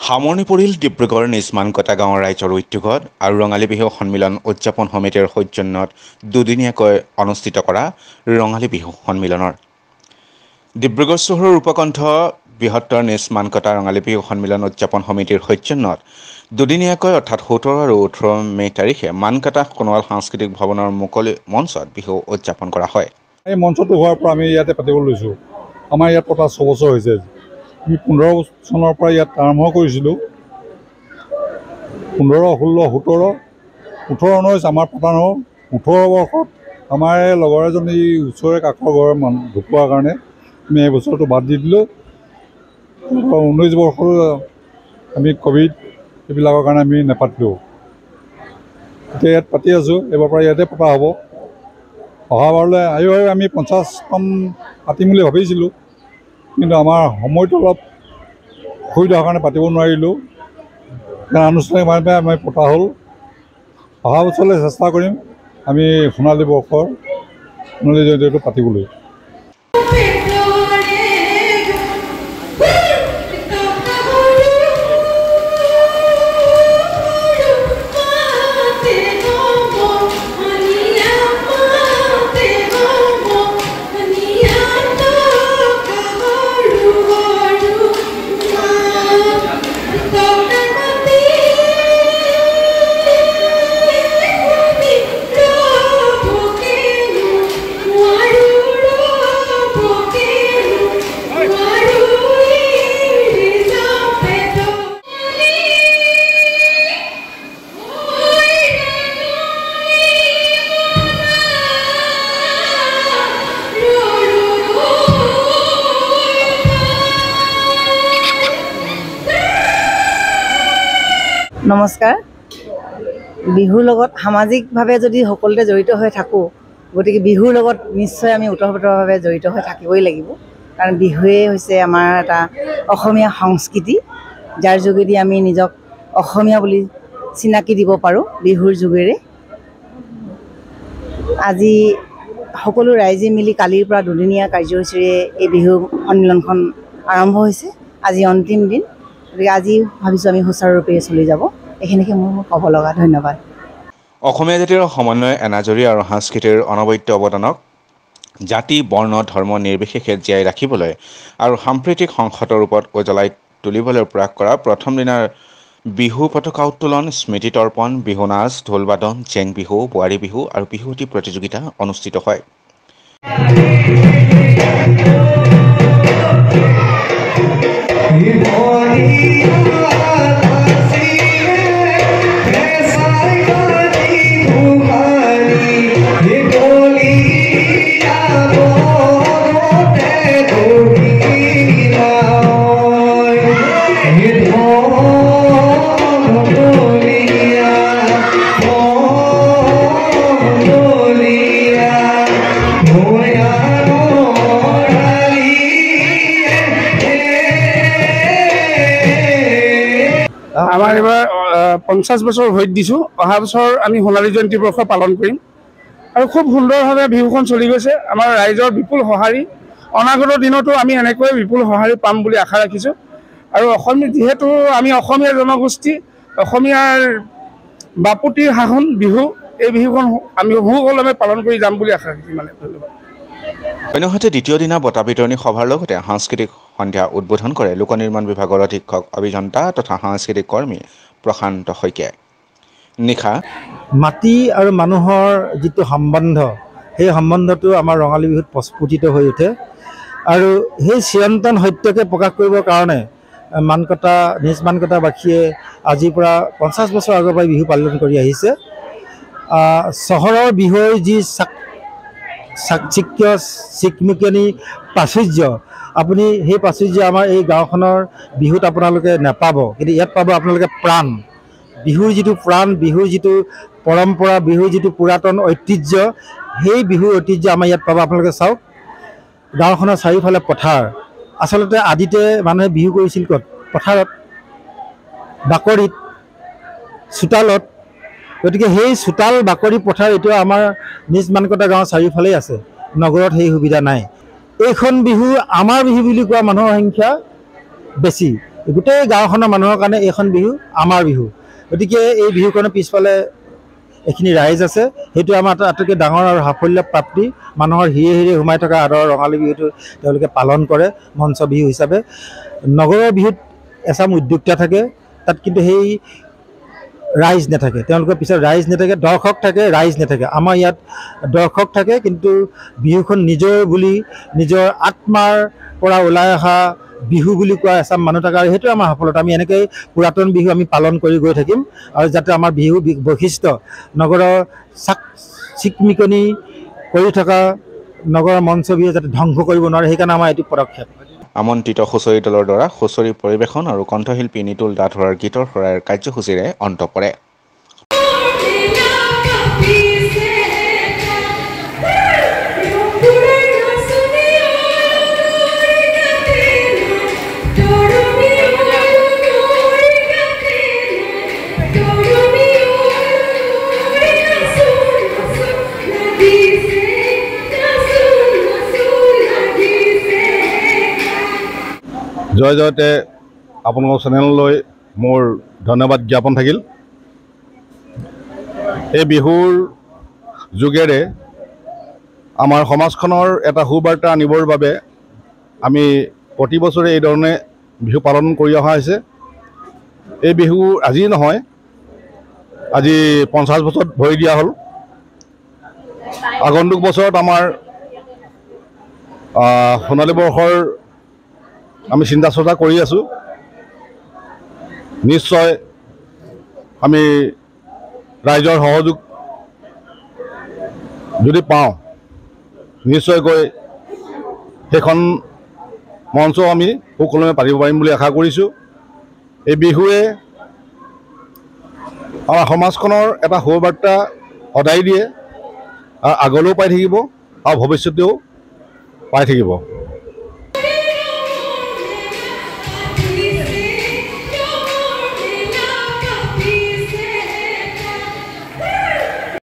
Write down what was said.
সামৰণি পৰিল ডিব্ৰুগড় নিজ মানকটা গাঁৱৰ ৰাইজৰ উদ্যোগত আৰু ৰঙালী বিহু সন্মিলন উদযাপন সমিতিৰ সৌজন্যত দুদিনীয়াকৈ অনুষ্ঠিত কৰা ৰঙালী বিহু সন্মিলনৰ ডিব্ৰুগড় চহৰৰ উপকণ্ঠ বৃহত্তৰ নিজ মানকটা ৰঙালী বিহু সন্মিলন উদযাপন সমিতিৰ সৌজন্যত দুদিনীয়াকৈ অৰ্থাৎ 17 আৰু 18 মে তাৰিখে মানকটা সোণোৱাল সাংস্কৃতিক ভৱনৰ মুকলি মঞ্চত বিহু উদযাপন কৰা হয়। এই মঞ্চটো হোৱাৰ পৰা আমি ইয়াতে পাতিবলৈ লৈছোঁ। আমাৰ ইয়াত পতা 6 বছৰ হৈছে। আমি 15 চনৰ পৰা ইয়াত আৰম্ভ কৰিছিলোঁ। 15, 16, 17, 18, 19 আমাৰ পতা নহ'ল। 18 বৰ্ষত আমাৰ লগৰ এজনী ওচৰৰে কাষৰ ঘৰৰ মানুহ ঢুকোৱাৰ কাৰণে আমি এই বছৰটো বাদ দি দিলোঁ। 19 বৰ্ষৰ আমি ক'ভিড এইবিলাকৰ কাৰণে আমি নেপাতিলোঁ। এতিয়া ইয়াত পাতি আছোঁ। এইবাৰ পৰা ইয়াতে পতা হ'ব। অহাবাৰলৈ আমি 50খন পাতিম বুলি ভাবিছিলোঁ, কিন্তু আমাৰ সময়টো অলপ অসুবিধাৰ কাৰণে পাতিব নোৱাৰিলোঁ। আনুষ্ঠানিকভাৱে আমি পতা হ'ল। অহা বছৰলৈ চেষ্টা কৰিম আমি সোণালী বৰ্ষৰ সোণালী জয়ন্তীটো পাতিবলৈ। নমস্কাৰ। বিহুৰ লগত সামাজিকভাৱে যদি সকলোতে জড়িত হৈ থাকোঁ, গতিকে বিহুৰ লগত নিশ্চয় আমি ওতঃপ্ৰোতভাৱে জড়িত হৈ থাকিবই লাগিব। কাৰণ বিহুৱেই হৈছে আমাৰ এটা অসমীয়া সংস্কৃতি, যাৰ যোগেদি আমি নিজক অসমীয়া বুলি চিনাকি দিব পাৰোঁ বিহুৰ যোগেৰে। আজি সকলো ৰাইজে মিলি কালিৰ পৰা দুদিনীয়া কাৰ্যসূচীৰে এই বিহু সন্মিলনখন আৰম্ভ হৈছে। আজি অন্তিম দিন, গতিকে আজি ভাবিছোঁ আমি সুচাৰুৰূপে চলি যাব। এইখিনিকে মোৰ ক'ব লগা। ধন্যবাদ। অসমীয়া জাতিৰ সমন্বয়, এনাজৰী আৰু সংস্কৃতিৰ অনবদ্য অৱদানক জাতি, বৰ্ণ, ধৰ্ম নিৰ্বিশেষে জীয়াই ৰাখিবলৈ আৰু সাম্প্ৰতিক সংসদৰ ৰূপত উজ্বলাই তুলিবলৈ প্ৰয়াস কৰা প্ৰথম দিনাৰ বিহু পতাকা উত্তোলন, স্মৃতি তৰ্পণ, বিহু নাচ, ঢোল-বাদন, জেং বিহু, বোৱাৰী বিহু আৰু বিহুৱতী প্ৰতিযোগিতা অনুষ্ঠিত হয়। আমাৰ এইবাৰ 50 বছৰ ভোট দিছোঁ। অহা বছৰ আমি সোণালী জয়ন্তী বৰ্ষ পালন কৰিম আৰু খুব সুন্দৰভাৱে বিহুখন চলি গৈছে। আমাৰ ৰাইজৰ বিপুল সঁহাৰি, অনাগত দিনতো আমি এনেকৈ বিপুল সঁহাৰি পাম বুলি আশা ৰাখিছোঁ। আৰু যিহেতু আমি অসমীয়া জনগোষ্ঠী, অসমীয়াৰ বাপুতিৰ শাসন বিহু, এই বিহুখন আমি সুকলমে পালন কৰি যাম বুলি আশা ৰাখিছোঁ। ধন্যবাদ। অন্যহাতে দ্বিতীয় দিনা বঁটা বিতৰণী সভাৰ লগতে সাংস্কৃতিক সন্ধ্যা উদ্বোধন কৰে লোক নিৰ্মাণ বিভাগৰ অধীক্ষক অভিযন্তা তথা সাংস্কৃতিক কৰ্মী প্ৰশান্ত শইকীয়াই। নিশা মাটি আৰু মানুহৰ যিটো সম্বন্ধ, সেই সম্বন্ধটো আমাৰ ৰঙালী বিহুত প্ৰস্ফুটিত হৈ উঠে। আৰু সেই চিৰন্তন সত্যকে প্ৰকাশ কৰিবৰ কাৰণে নিজ মানকটাবাসীয়ে আজিৰ পৰা 50 বছৰ আগৰ পৰাই বিহু পালন কৰি আহিছে। চহৰৰ বিহুৰ যি চাকচিক্য চিকমিকনি প্ৰাচুৰ্য, আপুনি সেই প্ৰাচুৰ্য আমাৰ এই গাঁওখনৰ বিহুত আপোনালোকে নাপাব, কিন্তু ইয়াত পাব আপোনালোকে প্ৰাণ। বিহুৰ যিটো প্ৰাণ, বিহুৰ যিটো পৰম্পৰা, বিহুৰ যিটো পুৰাতন ঐতিহ্য, সেই বিহুৰ ঐতিহ্য আমাৰ ইয়াত পাব। আপোনালোকে চাওক, গাঁওখনৰ চাৰিওফালে পথাৰ। আচলতে আদিতে মানুহে বিহু কৰিছিল ক'ত? পথাৰত, বাকৰিত, চোতালত। গতিকে সেই চোতাল, বাকৰি, পথাৰ এতিয়া আমাৰ নিজ মানকটা গাঁৱৰ চাৰিওফালেই আছে। নগৰত সেই সুবিধা নাই। এইখন বিহু আমাৰ বিহু বুলি কোৱা মানুহৰ সংখ্যা বেছি। গোটেই গাঁওখনৰ মানুহৰ কাৰণে এইখন বিহু আমাৰ বিহু। গতিকে এই বিহুখনৰ পিছফালে এইখিনি ৰাইজ আছে, সেইটো আমাৰ আটাইতকৈ ডাঙৰ আৰু সাফল্য প্ৰাপ্তি। মানুহৰ হিৰে হিৰে সোমাই থকা আদৰৰ ৰঙালী বিহুটো তেওঁলোকে পালন কৰে মঞ্চ বিহু হিচাপে। নগৰৰ বিহুত এচাম উদ্যোক্তা থাকে, তাত কিন্তু সেই ৰাইজ নাথাকে, তেওঁলোকৰ পিছত ৰাইজ নাথাকে, দৰ্শক থাকে, ৰাইজ নাথাকে। আমাৰ ইয়াত দৰ্শক থাকে, কিন্তু বিহুখন নিজৰ বুলি নিজৰ আত্মাৰ পৰা ওলাই অহা বিহু বুলি কোৱা এচাম মানুহ থাকে, আৰু সেইটো আমাৰ সফলতা। আমি এনেকৈ পুৰাতন বিহু আমি পালন কৰি গৈ থাকিম, আৰু যাতে আমাৰ বিহু বৈশিষ্ট্য নগৰৰ চিকমিকনি কৰি থকা নগৰৰ মঞ্চ বিহু যাতে ধ্বংস কৰিব নোৱাৰে, সেইকাৰণে আমাৰ এইটো পদক্ষেপ। আমন্ত্ৰিত হুঁচৰি দলৰ দ্বাৰা হুঁচৰি পৰিৱেশন আৰু কণ্ঠশিল্পী নিতুল দাধৰাৰ গীতৰ শৰাইৰ কাৰ্যসূচীৰে অন্ত পৰে। জয় জয়তে আপোনালোকৰ চেনেললৈ মোৰ ধন্যবাদ জ্ঞাপন থাকিল। এই বিহুৰ যোগেৰে আমাৰ সমাজখনৰ এটা সুবাৰ্তা আনিবৰ বাবে আমি প্ৰতি বছৰে এই ধৰণে বিহু পালন কৰি অহা হৈছে। এই বিহু আজি নহয়, আজি 50 বছৰত ভৰি দিয়া হ'ল। আগন্তুক বছৰত আমাৰ সোণালী বৰ্ষৰ আমি চিন্তা চৰ্চা কৰি আছোঁ। নিশ্চয় আমি ৰাইজৰ সহযোগ যদি পাওঁ, নিশ্চয়কৈ সেইখন মঞ্চ আমি সুকলমে পাতিব পাৰিম বুলি আশা কৰিছোঁ। এই বিহুৱে আমাৰ সমাজখনৰ এটা সুবাৰ্তা সদায় দিয়ে, আৰু আগলৈও পাই থাকিব আৰু ভৱিষ্যতেও পাই থাকিব।